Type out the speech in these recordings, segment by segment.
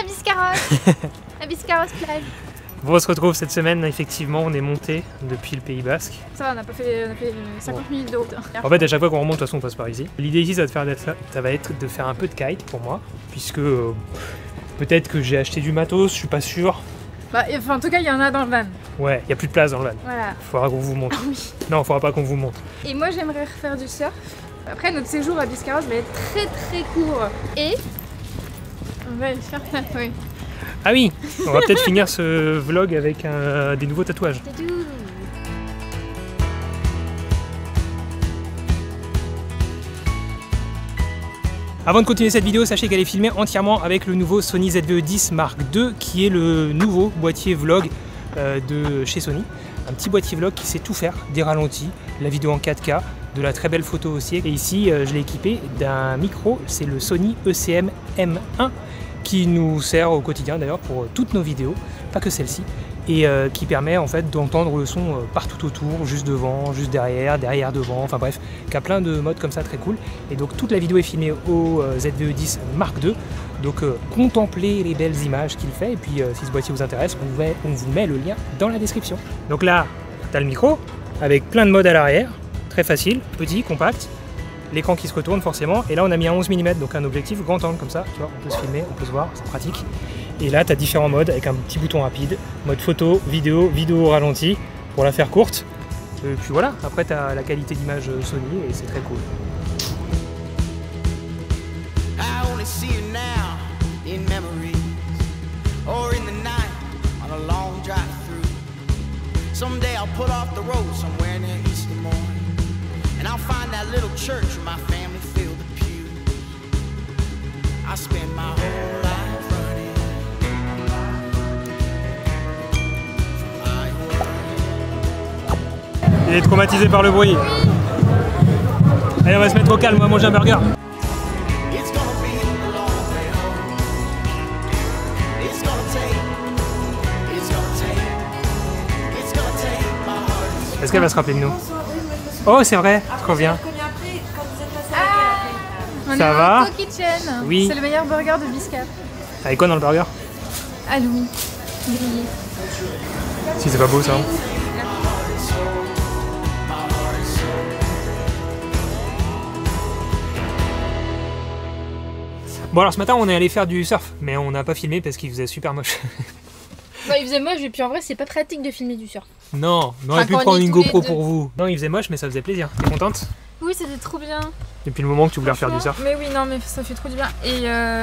Biscarrosse. À Biscarrosse plage. Bon, on se retrouve cette semaine, effectivement, on est monté depuis le Pays Basque. Ça va, on a fait 50 minutes de route. En fait, à chaque fois qu'on remonte, de toute façon, on passe par ici. L'idée ici, ça va être de faire un peu de kite pour moi, puisque peut-être que j'ai acheté du matos, je suis pas sûr. Bah, enfin, en tout cas, il y en a dans le van. Ouais, il n'y a plus de place dans le van. Voilà. Faudra qu'on vous montre. Ah oui. Non, faudra pas qu'on vous montre. Et moi, j'aimerais refaire du surf. Après, notre séjour à Biscarrosse va être très très court. Et on va faire ça, oui. Ah oui, on va peut-être finir ce vlog avec des nouveaux tatouages. Avant de continuer cette vidéo, sachez qu'elle est filmée entièrement avec le nouveau Sony ZV-E10 Mark II, qui est le nouveau boîtier vlog de chez Sony. Un petit boîtier vlog qui sait tout faire, des ralentis, la vidéo en 4K, de la très belle photo aussi. Et ici, je l'ai équipé d'un micro, c'est le Sony ECM M1, qui nous sert au quotidien d'ailleurs pour toutes nos vidéos, pas que celle-ci, et qui permet en fait d'entendre le son partout autour, juste devant, juste derrière, derrière devant, enfin bref, qui a plein de modes comme ça très cool. Et donc toute la vidéo est filmée au ZV-E10 Mark II, donc contemplez les belles images qu'il fait, et puis si ce boîtier vous intéresse, on vous met le lien dans la description. Donc là, tu as le micro, avec plein de modes à l'arrière, très facile, petit, compact, l'écran qui se retourne forcément, et là on a mis un 11 mm, donc un objectif grand angle comme ça, tu vois, on peut se filmer, on peut se voir, c'est pratique. Et là tu as différents modes avec un petit bouton rapide, mode photo, vidéo au ralenti, pour la faire courte. Et puis voilà, après tu as la qualité d'image Sony et c'est très cool. And I'll find that little church where my family filled the pew. I spend my whole life running from my Il est traumatisé par le bruit. Allez, on va se mettre au calme, on va manger un burger. Est-ce qu'elle va se rappeler de nous? Oh, c'est vrai, trop bien. Ça va? Kitchen. Oui. C'est le meilleur burger de Biscarrosse. Avec quoi dans le burger? Halloumi, grillé. Si c'est pas beau ça. Bon alors ce matin on est allé faire du surf, mais on n'a pas filmé parce qu'il faisait super moche. Bah, il faisait moche et puis en vrai c'est pas pratique de filmer du surf. Non, on aurait pu prendre une GoPro pour vous. Non, il faisait moche mais ça faisait plaisir. T'es contente? Oui, c'était trop bien. Depuis le moment que tu voulais refaire du surf. Mais oui, non mais ça fait trop du bien. Et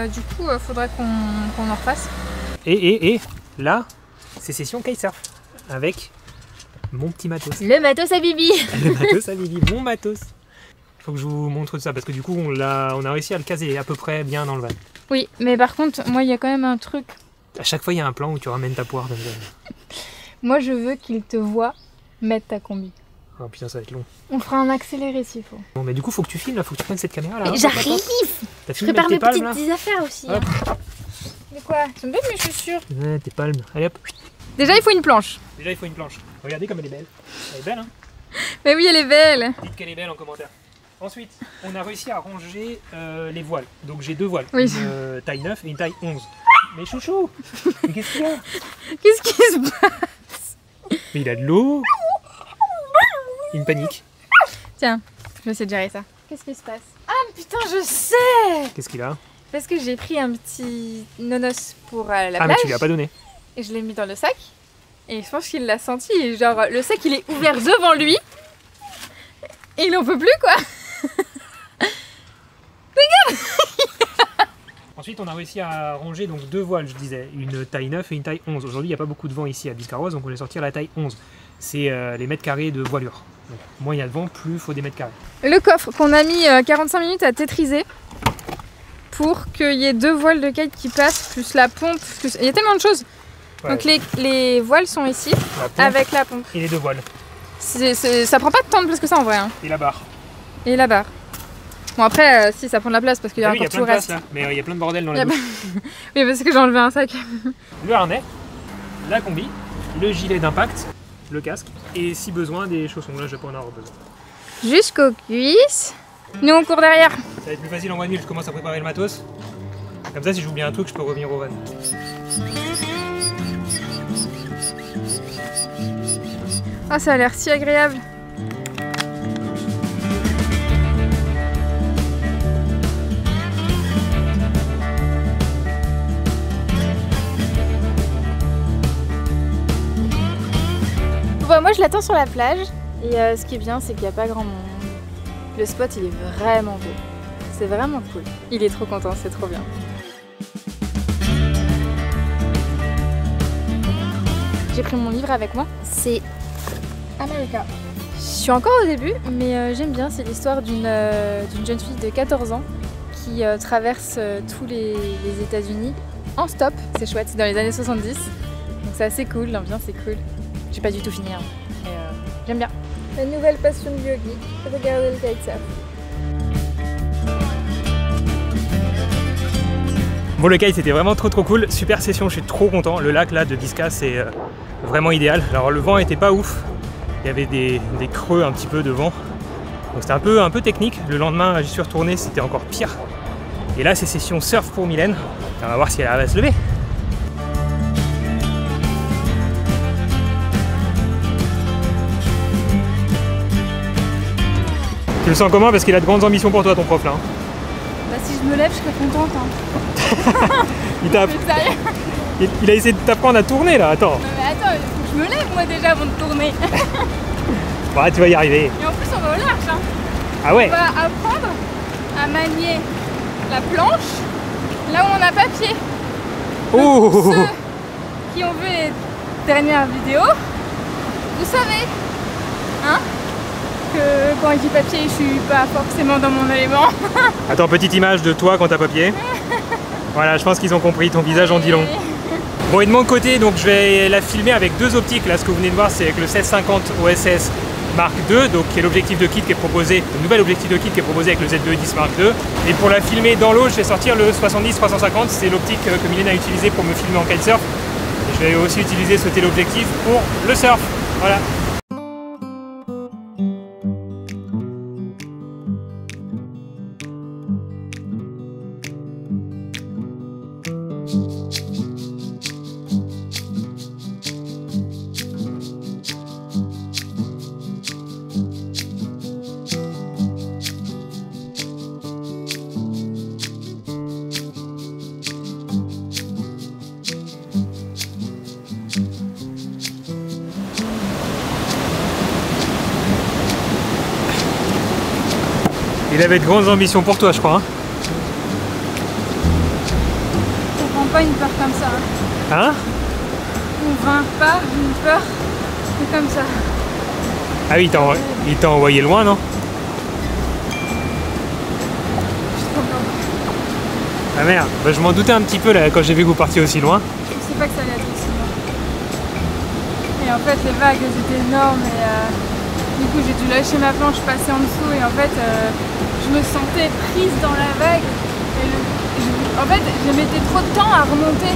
du coup faudrait qu'on en refasse. Et là, c'est session kitesurf avec mon petit matos. Le matos à Bibi. Le matos à Bibi, mon matos. Faut que je vous montre ça parce que du coup on a réussi à le caser à peu près bien dans le van. Oui, mais par contre, moi il y a quand même un truc. À chaque fois il y a un plan où tu ramènes ta poire dans le van. Moi je veux qu'il te voit mettre ta combi. Oh putain, ça va être long. On fera un accéléré s'il faut. Bon, mais du coup faut que tu filmes là, faut que tu prennes cette caméra là. Hein, j'arrive. Je prépare mes petites affaires aussi. Hein. Mais quoi? Ils sont belles mes chaussures. Ouais, tes palmes. Allez hop. Déjà il faut une planche. Déjà il faut une planche. Regardez comme elle est belle. Elle est belle hein. Mais oui, elle est belle. Dites qu'elle est belle en commentaire. Ensuite, on a réussi à ranger les voiles. Donc j'ai deux voiles, oui. Une taille 9 et une taille 11. Mais chouchou, mais qu'est-ce qu'il y a? Qu'est-ce qui se passe? Mais il a de l'eau. Il panique. Tiens, je vais essayer de gérer ça. Qu'est-ce qui se passe? Ah putain, je sais! Qu'est-ce qu'il a? Parce que j'ai pris un petit nonos pour la plage. Ah mais tu lui as pas donné? Et je l'ai mis dans le sac. Et je pense qu'il l'a senti. Et genre, le sac il est ouvert devant lui. Et il en peut plus quoi! Regarde! Ensuite, on a réussi à ranger donc deux voiles, je disais, une taille 9 et une taille 11. Aujourd'hui, il n'y a pas beaucoup de vent ici à Biscarrosse, donc on est sorti à la taille 11. C'est les mètres carrés de voilure. Donc, moins il y a de vent, plus il faut des mètres carrés. Le coffre qu'on a mis 45 minutes à tétriser pour qu'il y ait deux voiles de kite qui passent, plus la pompe. Plus... Il y a tellement de choses. Ouais. Donc les voiles sont ici, avec la pompe. Et les deux voiles. Ça prend pas tant de place que ça en vrai. Hein. Et la barre. Et la barre. Bon après, si ça prend de la place parce qu'il y a encore tout le reste. Là. Mais il y a plein de bordel dans la douche. Oui, parce que j'ai enlevé un sac. Le harnais, la combi, le gilet d'impact, le casque et si besoin des chaussons. Là, je vais pas en avoir besoin. Jusqu'aux cuisses. Nous on court derrière. Ça va être plus facile en voie de nuit, je commence à préparer le matos. Comme ça, si j'oublie un truc, je peux revenir au van. Ah, ça a l'air si agréable. Bon, moi je l'attends sur la plage et ce qui est bien c'est qu'il n'y a pas grand monde. Le spot il est vraiment beau. C'est vraiment cool. Il est trop content, c'est trop bien. J'ai pris mon livre avec moi. C'est America. Je suis encore au début, mais j'aime bien. C'est l'histoire d'une jeune fille de 14 ans qui traverse tous les États-Unis en stop. C'est chouette, c'est dans les années 70. Donc c'est assez cool, l'ambiance est cool. J'ai pas du tout fini, hein. Mais j'aime bien. La nouvelle passion de yogi, regarder le kitesurf. Bon, le kite c'était vraiment trop cool, super session, je suis trop content. Le lac là de Bisca c'est vraiment idéal. Alors le vent était pas ouf, il y avait des creux un petit peu de vent. Donc c'était un peu technique. Le lendemain j'y suis retourné, c'était encore pire. Et là c'est session surf pour Mylène. On va voir si elle va se lever. Tu le sens comment? Parce qu'il a de grandes ambitions pour toi ton prof là. Bah si je me lève je serais contente. Hein. Il a essayé de t'apprendre à tourner là, attends. Non mais attends, il faut que je me lève moi déjà avant de tourner. Ouais, tu vas y arriver. Et en plus on va au large. Hein. Ah ouais. On va apprendre à manier la planche là où on a pas pied. Oh. Ceux qui ont vu les dernières vidéos, vous savez, hein, que quand j'ai papier, je suis pas forcément dans mon élément. Attends, petite image de toi quand t'as papier. Voilà, je pense qu'ils ont compris, ton visage en dit long. Bon, et de mon côté, donc je vais la filmer avec deux optiques. Là, ce que vous venez de voir, c'est avec le 1650 OSS Mark II, donc qui est l'objectif de kit qui est proposé, le nouvel objectif de kit qui est proposé avec le ZVE10 Mark II. Et pour la filmer dans l'eau, je vais sortir le 70-350, c'est l'optique que Mylène a utilisé pour me filmer en kitesurf. Et je vais aussi utiliser ce téléobjectif pour le surf. Voilà. Il avait de grandes ambitions pour toi, je crois. Hein, On prend pas une peur comme ça. hein? On vainc pas une peur, c'est comme ça. Ah oui, il t'a envoyé loin, non? Je suis trop bien. Ah merde, bah, je m'en doutais un petit peu là quand j'ai vu que vous partiez aussi loin. Je sais pas que ça allait être aussi loin. Et en fait, les vagues elles étaient énormes et du coup j'ai dû lâcher ma planche, passer en dessous et en fait je me sentais prise dans la vague. Et en fait, je mettais trop de temps à remonter.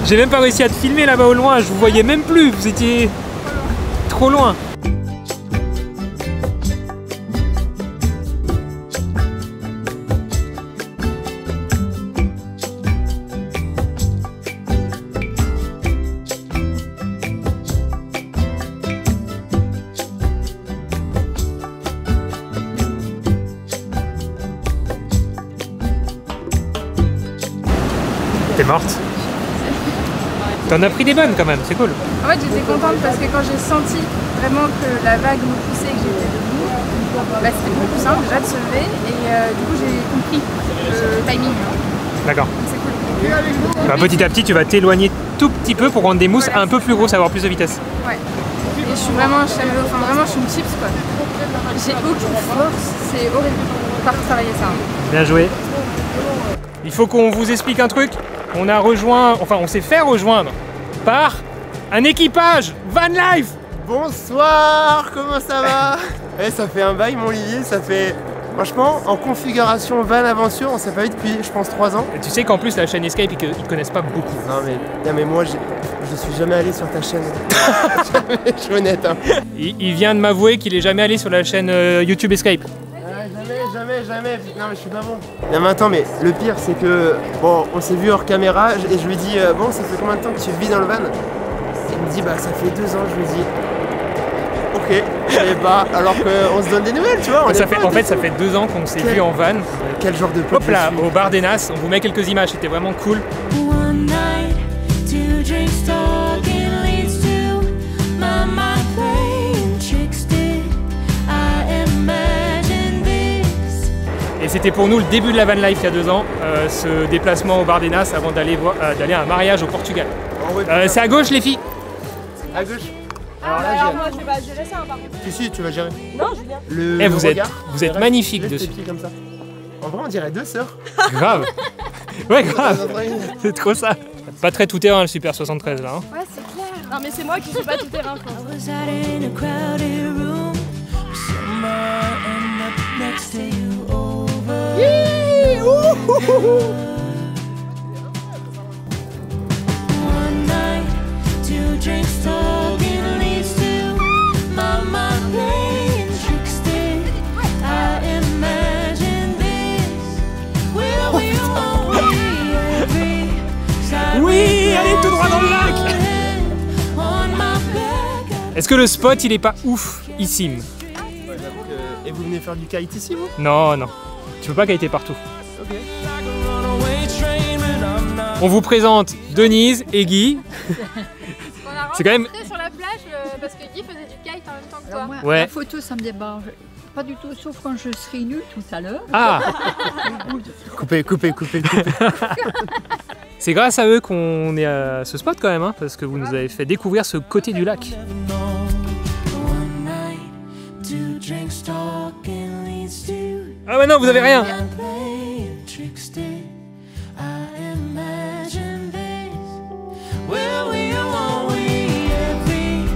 J'ai même pas réussi à te filmer là-bas au loin, je vous voyais même plus, vous étiez trop loin. T'es morte. T'en as pris des bonnes quand même, c'est cool. En fait, j'étais contente parce que quand j'ai senti vraiment que la vague me poussait et que j'étais debout, bah, c'était beaucoup plus simple déjà de se lever et du coup j'ai compris le timing. D'accord. C'est cool. Bah, petit à petit, tu vas t'éloigner tout petit peu pour rendre des mousses un peu plus grosses, avoir plus de vitesse. Ouais. Et je suis vraiment un chamallow, enfin vraiment je suis une chips quoi. J'ai aucune force, c'est horrible. Pas travailler ça. Hein. Bien joué. Il faut qu'on vous explique un truc. On a rejoint, enfin on s'est fait rejoindre par un équipage Van Life. Bonsoir, comment ça va? Ça fait un bail mon Olivier, ça fait... Franchement, en configuration van aventure, on s'est pas vu depuis, je pense, 3 ans. Et tu sais qu'en plus la chaîne Escape, ils te connaissent pas beaucoup. Non mais moi, je suis jamais allé sur ta chaîne. Jamais, je suis honnête. Hein. Il vient de m'avouer qu'il est jamais allé sur la chaîne YouTube Escape. jamais. Non mais je suis pas bon. Non mais attends, mais le pire c'est que bon, on s'est vu hors caméra et je lui dis bon, ça fait combien de temps que tu vis dans le van? Il me dit bah ça fait 2 ans. Je lui dis ok, je savais pas. Alors qu'on se donne des nouvelles, tu vois. En fait, ça fait 2 ans qu'on s'est vu en van. Quel genre de pote? Hop là, au bar des Nas. On vous met quelques images. C'était vraiment cool. One night, 2 drinks talking leads to my mind playing tricks. Did I imagine this? Et c'était pour nous le début de la van life il y a 2 ans, ce déplacement au bar des Nas avant d'aller à un mariage au Portugal. Oh, ouais, C'est à gauche les filles. à gauche. Alors moi je vais pas gérer ça par contre. Si, tu vas gérer. Non, Julien. Eh, vous êtes magnifiques Laisse dessus. tes pieds comme ça. En vrai, on dirait 2 sœurs. Grave. Ouais, grave. C'est trop ça. Pas très tout terrain le Super 73 là. Hein. Ouais, c'est clair. Non mais c'est moi qui suis pas tout terrain quoi. I was out in a crowded room. Someone ended up next to you over. One night, 2 drinks talking leads to my mind playing tricks. Did I imagine this? Will we only every side? Oui, allez tout droit dans le lac. On my back. Est-ce que le spot il est pas oufissime? Ouais, j'avoue que... Et vous venez faire du kite ici, vous? Non, non. Tu peux pas kiter partout. Ok. On vous présente Denise et Guy. On a C'est quand même- rencontré sur la plage parce que Guy faisait du kite en même temps que toi. Alors moi, Ouais. la photo, ça me dérange pas du tout, sauf quand je serai nue tout à l'heure. Ah, Coupez. c'est grâce à eux qu'on est à ce spot quand même, hein, parce que vous nous avez fait découvrir ce côté du lac. One night, 2 drinks talking leads to Ah ouais non, vous avez rien. I'm playing tricks. Did I imagine this? Will we or won't we every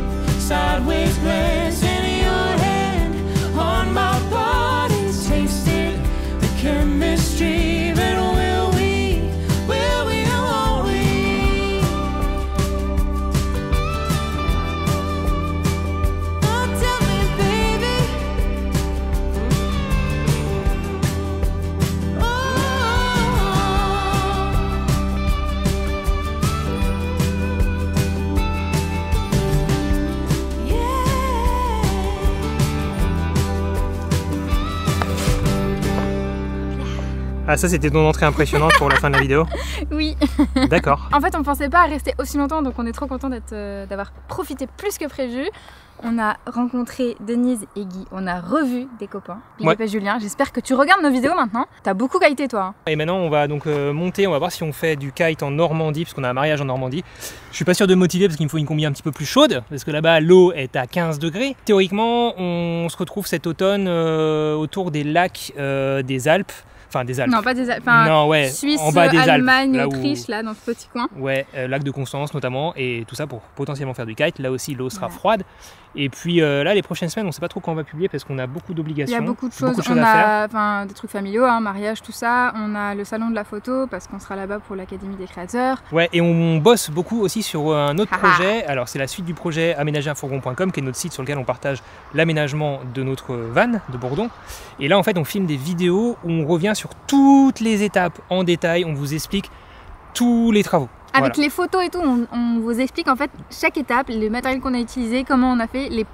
sideways glance in your hand on my body tasted the chemistry, but will we or won't we? Oh, tell me, baby. Ah ça c'était ton entrée impressionnante pour la fin de la vidéo. Oui. D'accord. En fait, on pensait pas rester aussi longtemps, donc on est trop content d'avoir profité plus que prévu. On a rencontré Denise et Guy, on a revu des copains, Philippe et Julien. J'espère que tu regardes nos vidéos maintenant. T'as beaucoup kité toi. Hein. Et maintenant on va donc monter, on va voir si on fait du kite en Normandie, parce qu'on a un mariage en Normandie. Je suis pas sûr de me motiver parce qu'il me faut une combi un petit peu plus chaude, parce que là-bas l'eau est à 15 degrés. Théoriquement, on se retrouve cet automne autour des lacs des Alpes. Enfin des Alpes. Non, pas des Alpes. Enfin, Non, ouais, Suisse, en bas des Allemagne, Alpes, là où- Autriche, là, dans ce petit coin. Ouais, lac de Constance notamment, et tout ça pour potentiellement faire du kite. Là aussi, l'eau sera froide. Et puis là, les prochaines semaines, on sait pas trop quand on va publier parce qu'on a beaucoup Il d'obligations. y a beaucoup de choses. On à faire. a enfin, des trucs familiaux, hein, mariage, tout ça. On a le salon de la photo parce qu'on sera là-bas pour l'Académie des créateurs. Ouais, et on bosse beaucoup aussi sur un autre Ah. projet. Alors, c'est la suite du projet aménagerunfourgon.com, qui est notre site sur lequel on partage l'aménagement de notre van de Bourdon. Et là, en fait, on filme des vidéos où on revient sur toutes les étapes en détail. On vous explique tous les travaux. Avec Voilà. les photos et tout, on vous explique en fait chaque étape, le matériel qu'on a utilisé, comment on a fait, les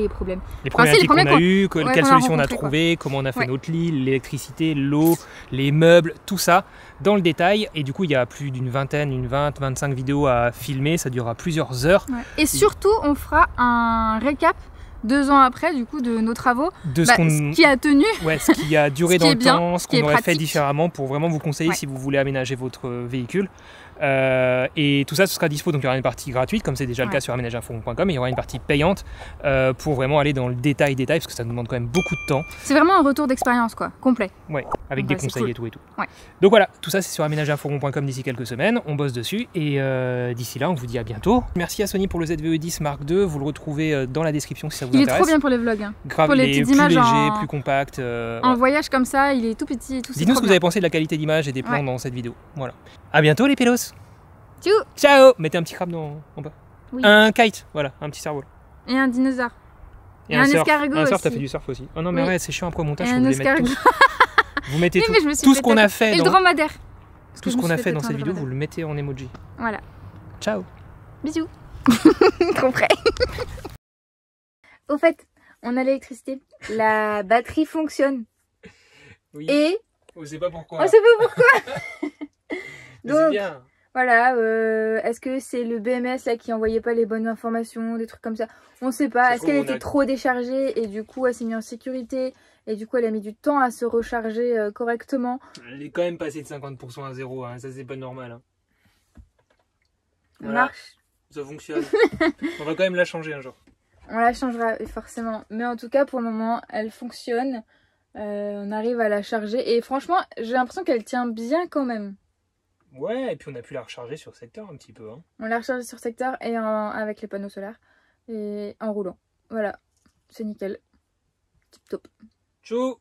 problèmes. Les problématiques problèmes qu'on a eues, ouais, quelles qu'on a solutions on a rencontrées, trouvées, comment on a fait Ouais. notre lit, l'électricité, l'eau, les meubles, tout ça dans le détail. Et du coup, il y a plus d'une vingtaine, 25 vidéos à filmer. Ça durera plusieurs heures Ouais. Et surtout, on fera un récap 2 ans après du coup de nos travaux, de ce ce qui a tenu. Ouais, ce qui a duré Ce qui dans est le bien, temps, ce ce qui est qu'on aurait fait pratique. différemment pour vraiment vous conseiller Ouais. si vous voulez aménager votre véhicule. Et tout ça, ce sera dispo. Donc il y aura une partie gratuite, comme c'est déjà le Ouais. cas sur aménagerunfourgon.com, et il y aura une partie payante pour vraiment aller dans le détail, parce que ça nous demande quand même beaucoup de temps. C'est vraiment un retour d'expérience quoi, complet. Ouais, avec Ouais, des c'est conseils cool. et tout et tout. Ouais. Donc voilà, tout ça c'est sur aménagerunfourgon.com d'ici quelques semaines. On bosse dessus et d'ici là, on vous dit à bientôt. Merci à Sony pour le ZVE10 Mark II. Vous le retrouvez dans la description si ça vous Il est intéresse. trop bien pour les vlogs. Hein. Grave, pour les il est petites plus images léger, en- plus compact. En voyage comme ça, il est tout petit et tout. c'est Dites-nous ce trop que vous bien. avez pensé de la qualité d'image et des plans Ouais. dans cette vidéo. Voilà. À bientôt les pélos. Tchou. Ciao. Mettez un petit crabe en bas. Oui. Un kite, voilà, un petit cerveau. Et un dinosaure. Et un surf. escargot Un surf, aussi. t'as fait du surf aussi. Oh non, mais Oui. ouais, c'est chiant après au montage, Et faut un vous les mettre escargot. tous. Vous mettez Oui, tout, mais je me suis tout ce fait qu'on a tatouer. fait Et le dans, dromadaire. tout ce qu'on a fait dans cette vidéo, vous le mettez en emoji. Voilà. Ciao. Bisous. Trop près. Au fait, on a l'électricité. La batterie fonctionne. Oui. Et On sait pas pourquoi. on sait pas pourquoi. Mais c'est Donc, bien. voilà. Est-ce que c'est le BMS là qui envoyait pas les bonnes informations, des trucs comme ça? On sait pas. Ça Est-ce se qu'elle trouve, on était a- trop déchargée et du coup elle s'est mise en sécurité et du coup elle a mis du temps à se recharger correctement? Elle est quand même passée de 50% à 0, hein. Ça c'est pas normal. Hein. Ça Voilà. marche. Ça fonctionne. On va quand même la changer un jour. On la changera forcément. Mais en tout cas, pour le moment, elle fonctionne. On arrive à la charger. Et franchement, j'ai l'impression qu'elle tient bien quand même. Ouais, et puis on a pu la recharger sur secteur un petit peu. Hein. On l'a rechargée sur secteur et avec les panneaux solaires. Et en roulant. Voilà. C'est nickel. Tip top. Tchou.